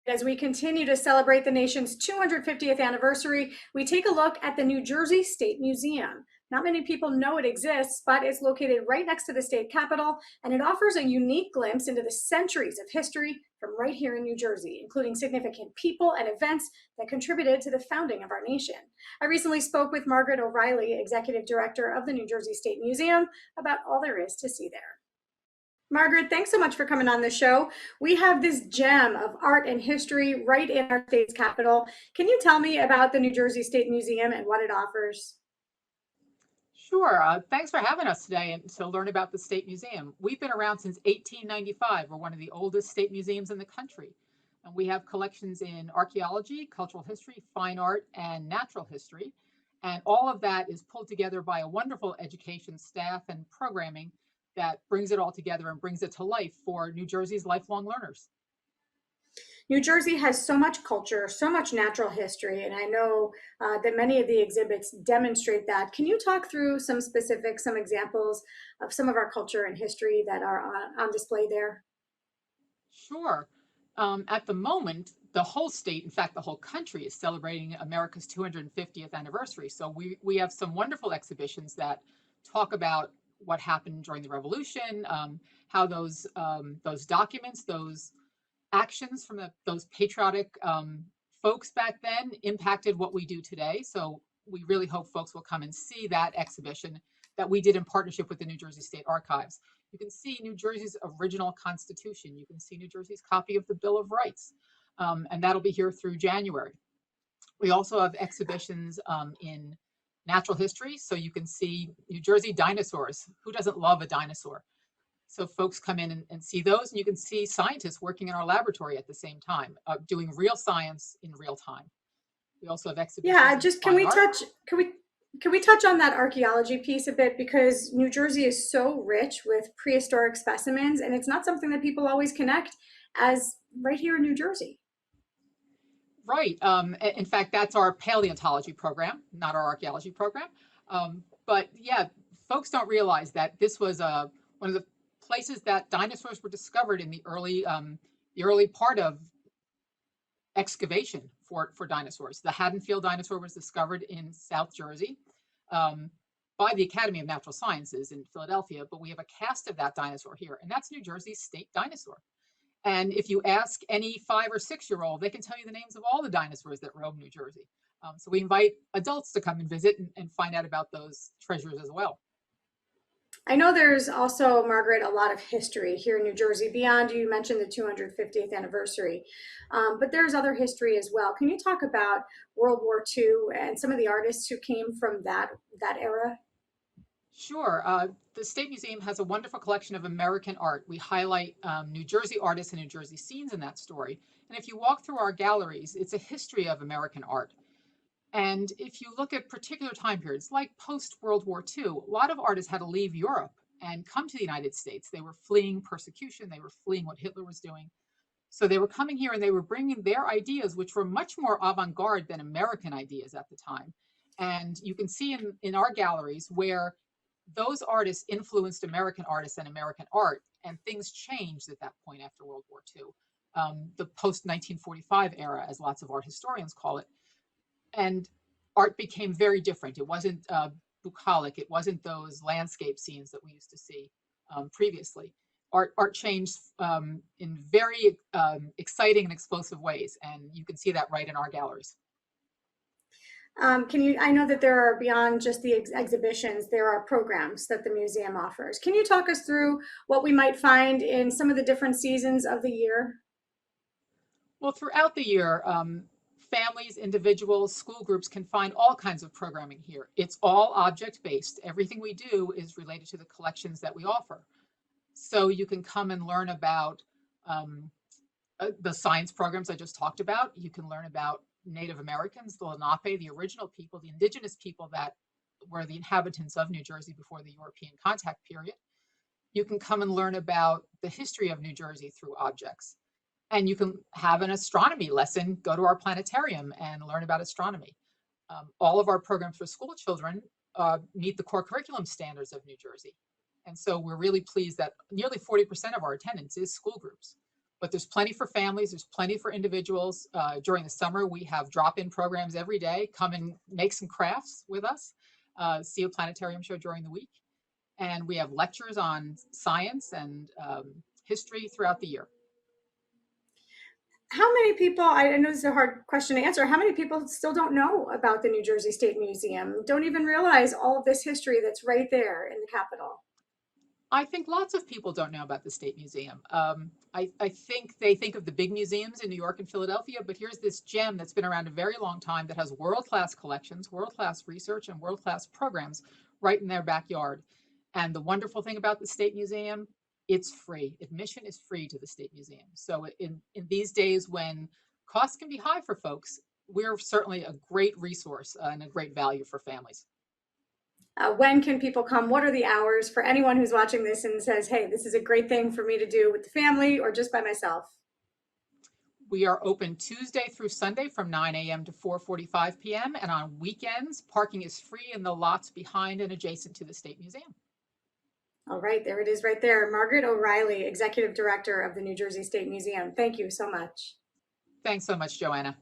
As we continue to celebrate the nation's 250th anniversary, we take a look at the New Jersey State Museum. Not many people know it exists, but it's located right next to the state capitol, and it offers a unique glimpse into the centuries of history from right here in New Jersey, including significant people and events that contributed to the founding of our nation. I recently spoke with Margaret O'Reilly, Executive Director of the New Jersey State Museum, about all there is to see there. Margaret, thanks so much for coming on the show. We have this gem of art and history right in our state's capital. Can you tell me about the New Jersey State Museum and what it offers? Sure. Thanks for having us today and to learn about the State Museum. We've been around since 1895. We're one of the oldest state museums in the country. And we have collections in archaeology, cultural history, fine art, and natural history. And all of that is pulled together by a wonderful education staff and programming that brings it all together and brings it to life for New Jersey's lifelong learners. New Jersey has so much culture, so much natural history, and I know that many of the exhibits demonstrate that. Can you talk through some specifics, some examples of some of our culture and history that are on display there? Sure. At the moment, the whole state, in fact, the whole country is celebrating America's 250th anniversary. So we have some wonderful exhibitions that talk about what happened during the Revolution, how those documents, those actions from those patriotic folks back then impacted what we do today. So we really hope folks will come and see that exhibition that we did in partnership with the New Jersey State Archives. You can see New Jersey's original Constitution. You can see New Jersey's copy of the Bill of Rights, and that'll be here through January. We also have exhibitions in natural history, so you can see New Jersey dinosaurs. Who doesn't love a dinosaur? So folks come in and see those, and you can see scientists working in our laboratory at the same time, doing real science in real time. We also have exhibitions. Yeah, just can we touch on that archaeology piece a bit, because New Jersey is so rich with prehistoric specimens, and it's not something that people always connect as right here in New Jersey. Right. In fact, that's our paleontology program, not our archaeology program. But yeah, folks don't realize that this was one of the places that dinosaurs were discovered in the early part of excavation for dinosaurs. The Haddonfield dinosaur was discovered in South Jersey by the Academy of Natural Sciences in Philadelphia, but we have a cast of that dinosaur here, and that's New Jersey's state dinosaur. And if you ask any 5 or 6-year-old, they can tell you the names of all the dinosaurs that roam New Jersey. So we invite adults to come and visit and find out about those treasures as well. I know there's also, Margaret, a lot of history here in New Jersey beyond, you mentioned the 250th anniversary, but there's other history as well. Can you talk about World War II and some of the artists who came from that era? Sure. The State Museum has a wonderful collection of American art. We highlight New Jersey artists and New Jersey scenes in that story. And if you walk through our galleries, it's a history of American art. And if you look at particular time periods, like post-World War II, a lot of artists had to leave Europe and come to the United States. They were fleeing persecution. They were fleeing what Hitler was doing. So they were coming here and they were bringing their ideas, which were much more avant-garde than American ideas at the time. And you can see in our galleries where those artists influenced American artists and American art, and things changed at that point after World War II. The post-1945 era, as lots of art historians call it. And art became very different. It wasn't bucolic. It wasn't those landscape scenes that we used to see previously. Art changed in very exciting and explosive ways, and you can see that right in our galleries. I know that there are, beyond just the exhibitions, there are programs that the museum offers. Can you talk us through what we might find in some of the different seasons of the year? Well, throughout the year, families, individuals, school groups can find all kinds of programming here. It's all object-based. Everything we do is related to the collections that we offer. So you can come and learn about the science programs I just talked about. You can learn about Native Americans, the Lenape, the original people, the indigenous people that were the inhabitants of New Jersey before the European contact period. You can come and learn about the history of New Jersey through objects. And you can have an astronomy lesson, go to our planetarium and learn about astronomy. All of our programs for school children meet the core curriculum standards of New Jersey. And so we're really pleased that nearly 40% of our attendance is school groups. But there's plenty for families. There's plenty for individuals. During the summer, we have drop-in programs every day. Come and make some crafts with us. See a planetarium show during the week. And we have lectures on science and history throughout the year. How many people, I know this is a hard question to answer, how many people still don't know about the New Jersey State Museum, don't even realize all of this history that's right there in the Capitol? I think lots of people don't know about the State Museum. I think they think of the big museums in New York and Philadelphia, but here's this gem that's been around a very long time that has world-class collections, world-class research, and world-class programs right in their backyard. And the wonderful thing about the State Museum, it's free. Admission is free to the State Museum. So in these days when costs can be high for folks, we're certainly a great resource and a great value for families. When can people come? What are the hours for anyone who's watching this and says, hey, this is a great thing for me to do with the family or just by myself? We are open Tuesday through Sunday from 9 a.m. to 4:45 p.m. And on weekends, parking is free in the lots behind and adjacent to the State Museum. All right, there it is right there. Margaret O'Reilly, Executive Director of the New Jersey State Museum. Thank you so much. Thanks so much, Joanna.